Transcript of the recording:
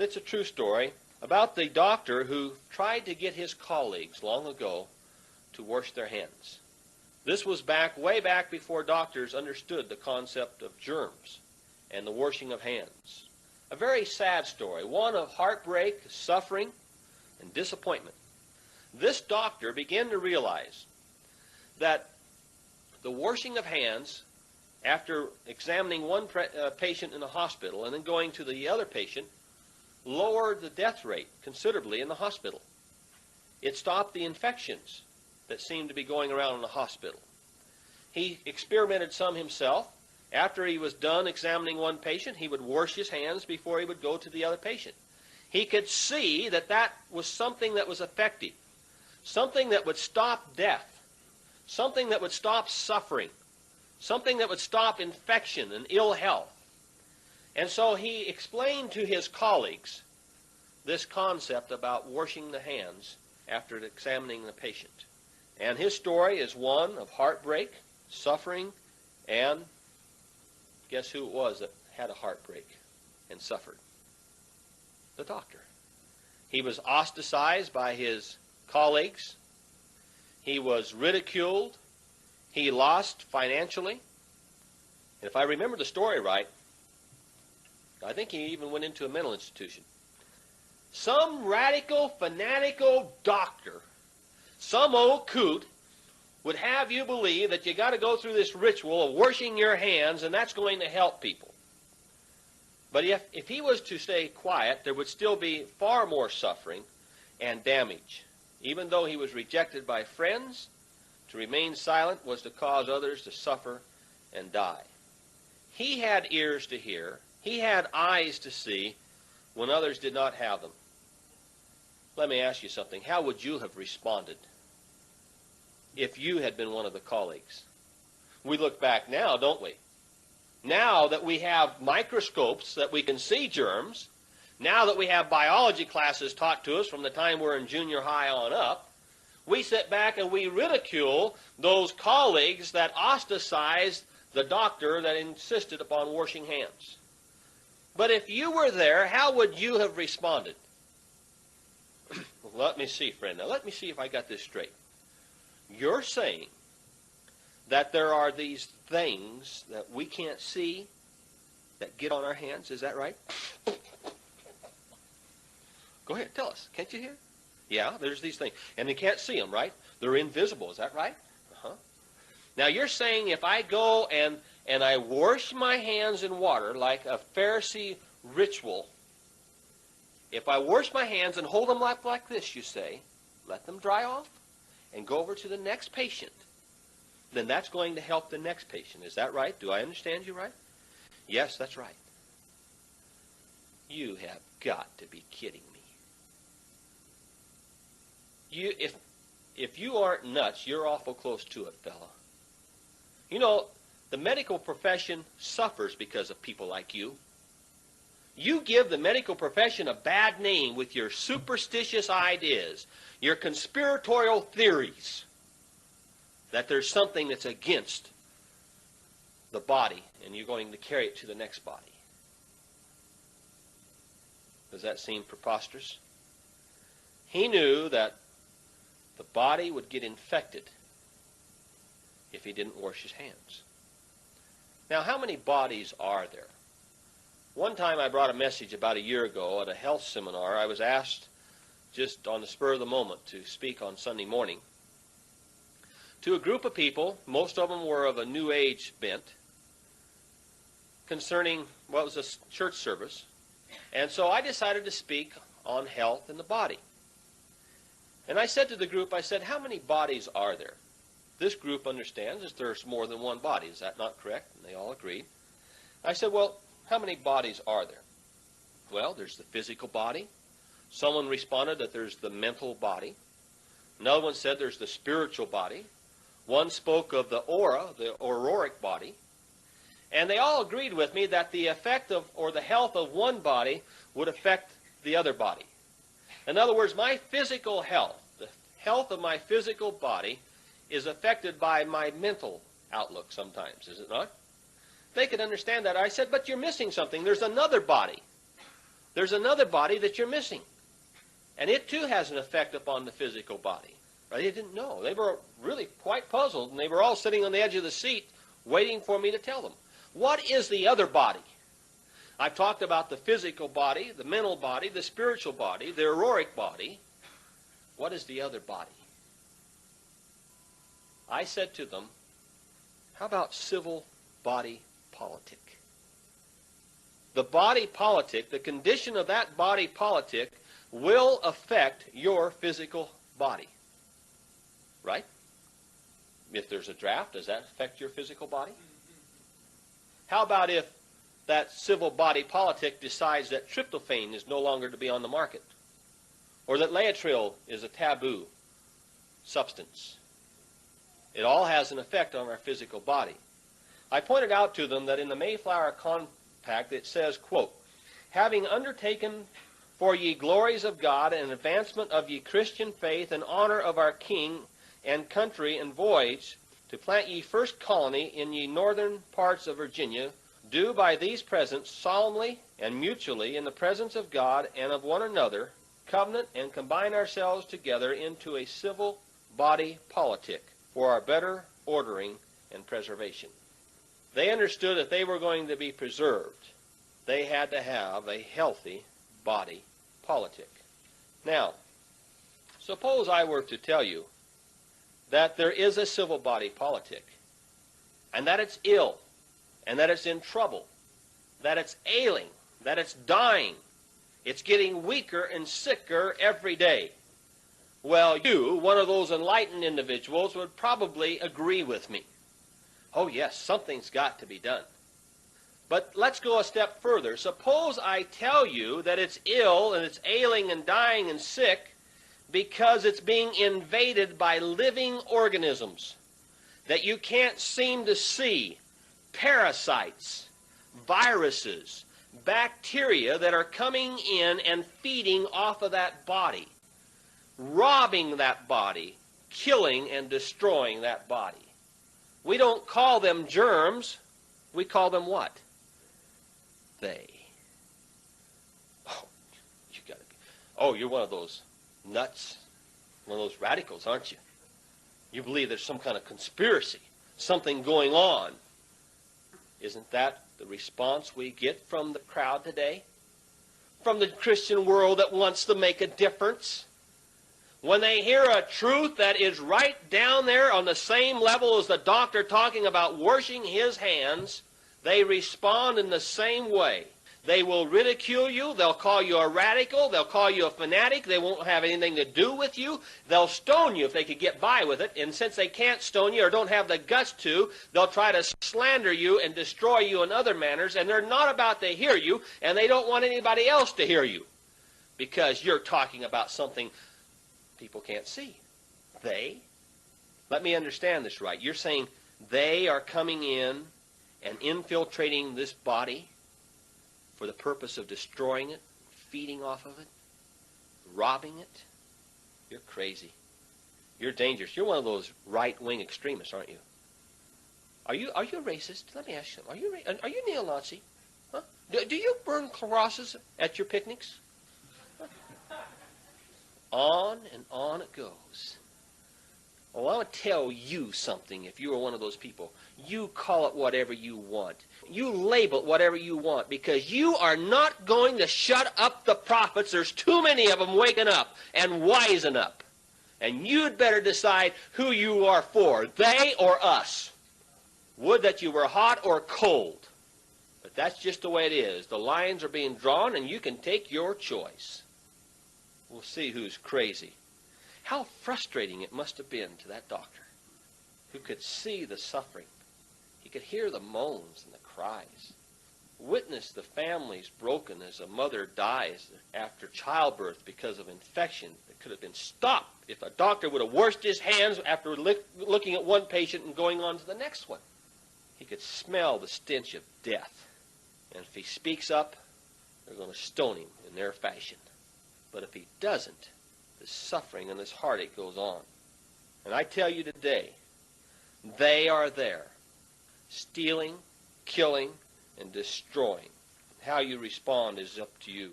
It's a true story about the doctor who tried to get his colleagues long ago to wash their hands. This was way back before doctors understood the concept of germs and the washing of hands. A very sad story, one of heartbreak, suffering, and disappointment. This doctor began to realize that the washing of hands, after examining one patient in the hospital and then going to the other patient, lowered the death rate considerably in the hospital. It stopped the infections that seemed to be going around in the hospital. He experimented some himself. After he was done examining one patient, he would wash his hands before he would go to the other patient. He could see that that was something that was effective, something that would stop death, something that would stop suffering, something that would stop infection and ill health. And so he explained to his colleagues this concept about washing the hands after examining the patient. And his story is one of heartbreak, suffering, and guess who it was that had a heartbreak and suffered? The doctor. He was ostracized by his colleagues. He was ridiculed. He lost financially. And if I remember the story right, I think he even went into a mental institution. Some radical, fanatical doctor, some old coot, would have you believe that you got to go through this ritual of washing your hands and that's going to help people. But if he was to stay quiet, there would still be far more suffering and damage. Even though he was rejected by friends, to remain silent was to cause others to suffer and die. He had ears to hear. He had eyes to see when others did not have them. Let me ask you something. How would you have responded if you had been one of the colleagues? We look back now, don't we? Now that we have microscopes that we can see germs, now that we have biology classes taught to us from the time we're in junior high on up, we sit back and we ridicule those colleagues that ostracized the doctor that insisted upon washing hands. But if you were there, how would you have responded? Let me see, friend. Now let me see if I got this straight. You're saying that there are these things that we can't see that get on our hands. Is that right? Go ahead, tell us. Can't you hear? Yeah, there's these things. And you can't see them, right? They're invisible. Is that right? Uh-huh. Now you're saying if I go and I wash my hands in water like a Pharisee ritual, if I wash my hands and hold them up like this, you say, let them dry off and go over to the next patient, then that's going to help the next patient. Is that right? Do I understand you right? Yes, that's right. You have got to be kidding me. If you aren't nuts, you're awful close to it, fella. You know, the medical profession suffers because of people like you. You give the medical profession a bad name with your superstitious ideas, your conspiratorial theories, that there's something that's against the body, and you're going to carry it to the next body. Does that seem preposterous? He knew that the body would get infected if he didn't wash his hands. Now, how many bodies are there? One time I brought a message about a year ago at a health seminar. I was asked just on the spur of the moment to speak on Sunday morning to a group of people. Most of them were of a New Age bent concerning, well, it was a church service. And so I decided to speak on health and the body. And I said to the group, I said, how many bodies are there? This group understands that there's more than one body. Is that not correct? And they all agreed. I said, well, how many bodies are there? Well, there's the physical body. Someone responded that there's the mental body. Another one said there's the spiritual body. One spoke of the aura, the auroric body. And they all agreed with me that the effect of, or the health of one body would affect the other body. In other words, my physical health, the health of my physical body, is affected by my mental outlook sometimes, is it not? They could understand that. I said, but you're missing something. There's another body. there's another body that you're missing. And it too has an effect upon the physical body. Right? They didn't know. They were really quite puzzled, and they were all sitting on the edge of the seat waiting for me to tell them. What is the other body? I've talked about the physical body, the mental body, the spiritual body, the auroric body. What is the other body? I said to them, how about civil body politic? The body politic, the condition of that body politic will affect your physical body. Right? If there's a draft, does that affect your physical body? How about if that civil body politic decides that tryptophan is no longer to be on the market? Or that Laetrile is a taboo substance? It all has an effect on our physical body. I pointed out to them that in the Mayflower Compact it says, quote, having undertaken for ye glories of God and advancement of ye Christian faith and honor of our King and country and voyage to plant ye first colony in ye northern parts of Virginia, do by these presents solemnly and mutually in the presence of God and of one another covenant and combine ourselves together into a civil body politic for our better ordering and preservation. They understood that they were going to be preserved. They had to have a healthy body politic. Now, suppose I were to tell you that there is a civil body politic, and that it's ill, and that it's in trouble, that it's ailing, that it's dying, it's getting weaker and sicker every day. Well, you, one of those enlightened individuals, would probably agree with me. Oh yes, something's got to be done. But let's go a step further. Suppose I tell you that it's ill and it's ailing and dying and sick because it's being invaded by living organisms that you can't seem to see, parasites, viruses, bacteria that are coming in and feeding off of that body, robbing that body, killing and destroying that body. We don't call them germs. We call them what? They. Oh, you gotta be. Oh, you're one of those nuts, one of those radicals, aren't you? You believe there's some kind of conspiracy, something going on. Isn't that the response we get from the crowd today? From the Christian world that wants to make a difference? When they hear a truth that is right down there on the same level as the doctor talking about washing his hands, they respond in the same way. They will ridicule you. They'll call you a radical. They'll call you a fanatic. They won't have anything to do with you. They'll stone you if they could get by with it. And since they can't stone you or don't have the guts to, they'll try to slander you and destroy you in other manners. And they're not about to hear you, and they don't want anybody else to hear you because you're talking about something people can't see. They? Let me understand this right. You're saying they are coming in and infiltrating this body for the purpose of destroying it, feeding off of it, robbing it? You're crazy. You're dangerous. You're one of those right-wing extremists, aren't you? Are you a racist? Let me ask you something. Are you neo-Nazi? Huh? Do you burn crosses at your picnics? Huh? On and on it goes. Well, I want to tell you something if you are one of those people. You call it whatever you want. You label it whatever you want because you are not going to shut up the prophets. There's too many of them waking up and wising up. And you'd better decide who you are for, they or us. Would that you were hot or cold. But that's just the way it is. The lines are being drawn and you can take your choice. We'll see who's crazy. How frustrating it must have been to that doctor who could see the suffering. He could hear the moans and the cries. Witness the families broken as a mother dies after childbirth because of infection that could have been stopped if a doctor would have washed his hands after looking at one patient and going on to the next one. He could smell the stench of death. And if he speaks up, they're going to stone him in their fashion. But if he doesn't, the suffering and this heartache goes on. And I tell you today, they are there, stealing, killing, and destroying. How you respond is up to you.